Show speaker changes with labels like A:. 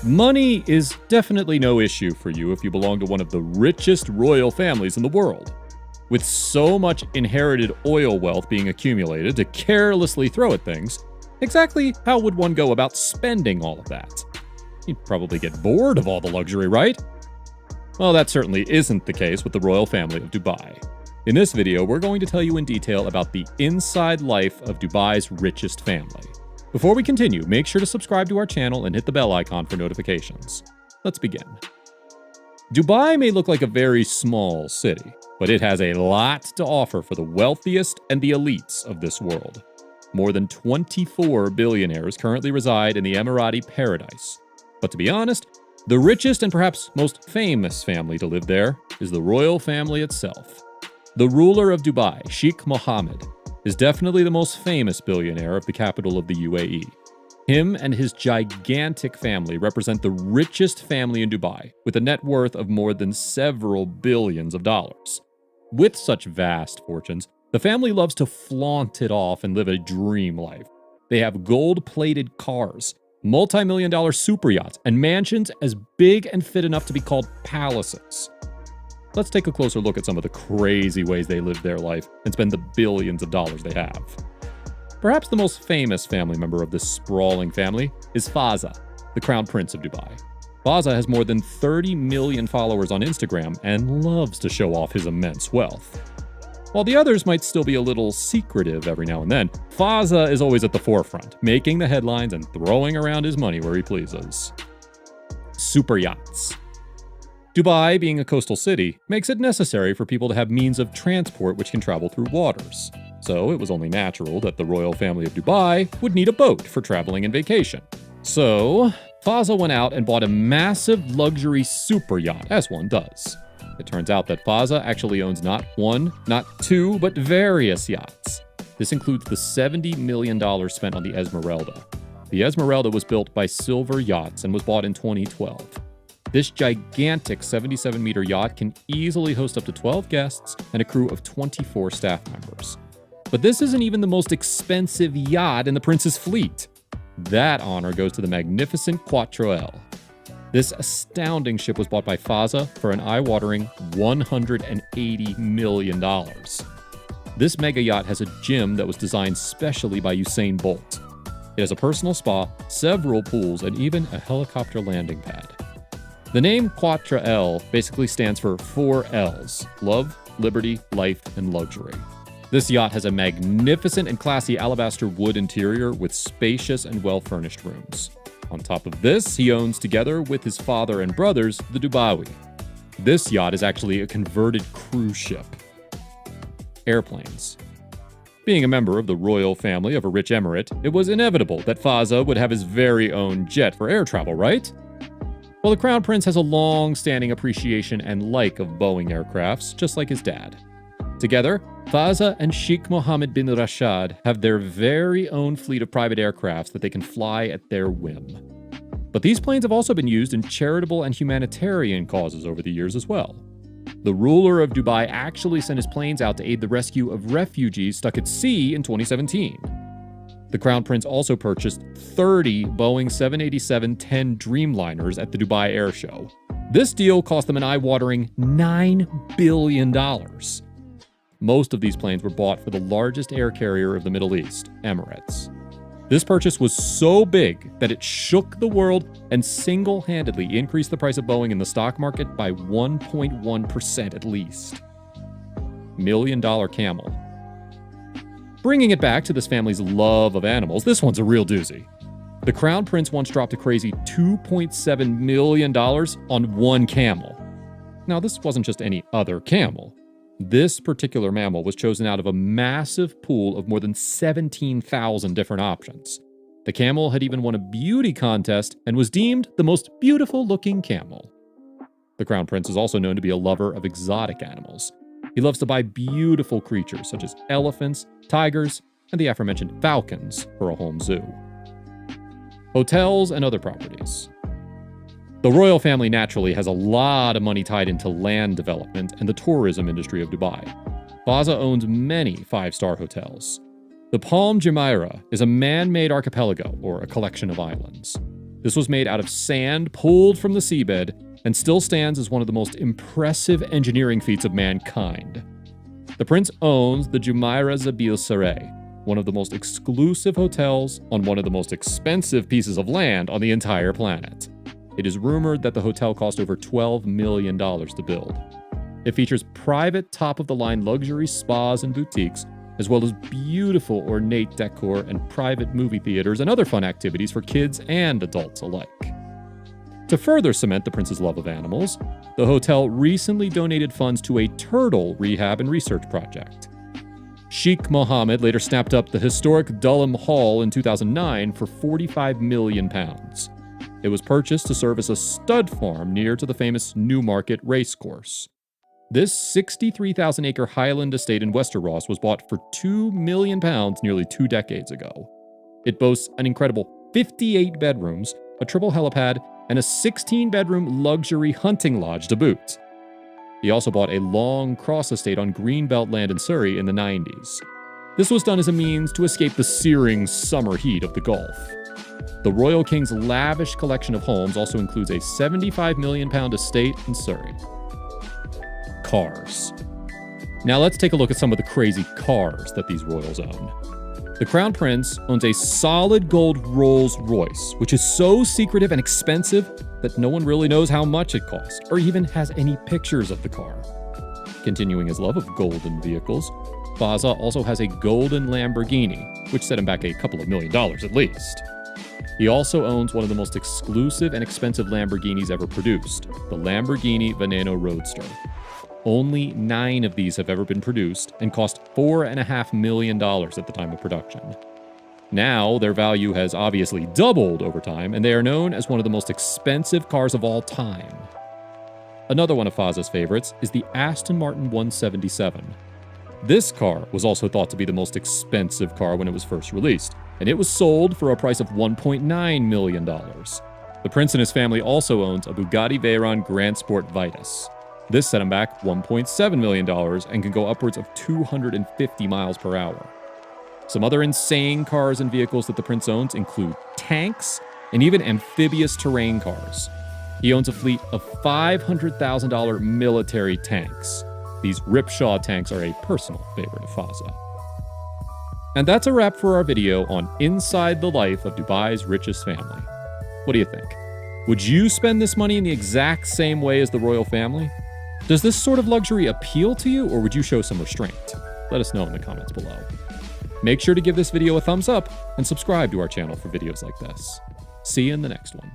A: Money is definitely no issue for you if you belong to one of the richest royal families in the world. With so much inherited oil wealth being accumulated to carelessly throw at things, exactly how would one go about spending all of that? You'd probably get bored of all the luxury, right? Well, that certainly isn't the case with the royal family of Dubai. In this video, we're going to tell you in detail about the inside life of Dubai's richest family. Before we continue, make sure to subscribe to our channel and hit the bell icon for notifications. Let's begin. Dubai may look like a very small city, but it has a lot to offer for the wealthiest and the elites of this world. More than 24 billionaires currently reside in the Emirati paradise. But to be honest, the richest and perhaps most famous family to live there is the royal family itself. The ruler of Dubai, Sheikh Mohammed, is definitely the most famous billionaire of the capital of the UAE. Him and his gigantic family represent the richest family in Dubai, with a net worth of more than several billions of dollars. With such vast fortunes, the family loves to flaunt it off and live a dream life. They have gold-plated cars, multi-million-dollar super yachts, and mansions as big and fit enough to be called palaces. Let's take a closer look at some of the crazy ways they live their life and spend the billions of dollars they have. Perhaps the most famous family member of this sprawling family is Fazza, the Crown Prince of Dubai. Fazza has more than 30 million followers on Instagram and loves to show off his immense wealth. While the others might still be a little secretive every now and then, Fazza is always at the forefront, making the headlines and throwing around his money where he pleases. Super yachts. Dubai, being a coastal city, makes it necessary for people to have means of transport which can travel through waters. So it was only natural that the royal family of Dubai would need a boat for traveling and vacation. So Fazza went out and bought a massive luxury super yacht, as one does. It turns out that Fazza actually owns not one, not two, but various yachts. This includes the $70 million spent on the Esmeralda. The Esmeralda was built by Silver Yachts and was bought in 2012. This gigantic 77-meter yacht can easily host up to 12 guests and a crew of 24 staff members. But this isn't even the most expensive yacht in the prince's fleet. That honor goes to the magnificent Contractor. This astounding ship was bought by Fazza for an eye-watering $180 million. This mega yacht has a gym that was designed specially by Usain Bolt. It has a personal spa, several pools, and even a helicopter landing pad. The name Contractor basically stands for 4 L's: love, liberty, life, and luxury. This yacht has a magnificent and classy alabaster wood interior with spacious and well-furnished rooms. On top of this, he owns, together with his father and brothers, the Dubawi. This yacht is actually a converted cruise ship. Airplanes. Being a member of the royal family of a rich emirate, it was inevitable that Fazza would have his very own jet for air travel, right? Well, the Crown Prince has a long-standing appreciation and like of Boeing aircrafts, just like his dad. Together, Fazza and Sheikh Mohammed bin Rashid have their very own fleet of private aircrafts that they can fly at their whim. But these planes have also been used in charitable and humanitarian causes over the years as well. The ruler of Dubai actually sent his planes out to aid the rescue of refugees stuck at sea in 2017. The Crown Prince also purchased 30 Boeing 787-10 Dreamliners at the Dubai Air Show. This deal cost them an eye-watering $9 billion. Most of these planes were bought for the largest air carrier of the Middle East, Emirates. This purchase was so big that it shook the world and single-handedly increased the price of Boeing in the stock market by 1.1% at least. $1 million camel. Bringing it back to this family's love of animals, this one's a real doozy. The Crown Prince once dropped a crazy $2.7 million on one camel. Now, this wasn't just any other camel. This particular mammal was chosen out of a massive pool of more than 17,000 different options. The camel had even won a beauty contest and was deemed the most beautiful-looking camel. The Crown Prince is also known to be a lover of exotic animals. He loves to buy beautiful creatures such as elephants, tigers, and the aforementioned falcons for a home zoo. Hotels and other properties. The royal family naturally has a lot of money tied into land development and the tourism industry of Dubai. Fazza owns many 5-star hotels. The Palm Jumeirah is a man-made archipelago, or a collection of islands. This was made out of sand pulled from the seabed and still stands as one of the most impressive engineering feats of mankind. The prince owns the Jumeirah Zabil Saray, one of the most exclusive hotels on one of the most expensive pieces of land on the entire planet. It is rumored that the hotel cost over $12 million to build. It features private top-of-the-line luxury spas and boutiques, as well as beautiful ornate decor and private movie theaters and other fun activities for kids and adults alike. To further cement the prince's love of animals, the hotel recently donated funds to a turtle rehab and research project. Sheikh Mohammed later snapped up the historic Dulham Hall in 2009 for £45 million. It was purchased to serve as a stud farm near to the famous Newmarket racecourse. This 63,000-acre Highland estate in Westeros was bought for £2 million nearly 2 decades ago. It boasts an incredible 58 bedrooms, a triple helipad, and a 16-bedroom luxury hunting lodge to boot. He also bought a long cross estate on Greenbelt land in Surrey in the 90s. This was done as a means to escape the searing summer heat of the Gulf. The Royal King's lavish collection of homes also includes a £75 million estate in Surrey. Cars. Now let's take a look at some of the crazy cars that these royals own. The Crown Prince owns a solid gold Rolls-Royce, which is so secretive and expensive that no one really knows how much it cost, or even has any pictures of the car. Continuing his love of golden vehicles, Fazza also has a golden Lamborghini, which set him back a couple of $1 million at least. He also owns one of the most exclusive and expensive Lamborghinis ever produced, the Lamborghini Veneno Roadster. Only 9 of these have ever been produced and cost $4.5 million at the time of production. Now, their value has obviously doubled over time, and they are known as one of the most expensive cars of all time. Another one of Fazza's favorites is the Aston Martin 177. This car was also thought to be the most expensive car when it was first released, and it was sold for a price of $1.9 million. The prince and his family also owns a Bugatti Veyron Grand Sport Vitus. This set him back $1.7 million and can go upwards of 250 miles per hour. Some other insane cars and vehicles that the prince owns include tanks and even amphibious terrain cars. He owns a fleet of $500,000 military tanks. These Ripshaw tanks are a personal favorite of Fazza. And that's a wrap for our video on Inside the Life of Dubai's Richest Family. What do you think? Would you spend this money in the exact same way as the royal family? Does this sort of luxury appeal to you, or would you show some restraint? Let us know in the comments below. Make sure to give this video a thumbs up and subscribe to our channel for videos like this. See you in the next one.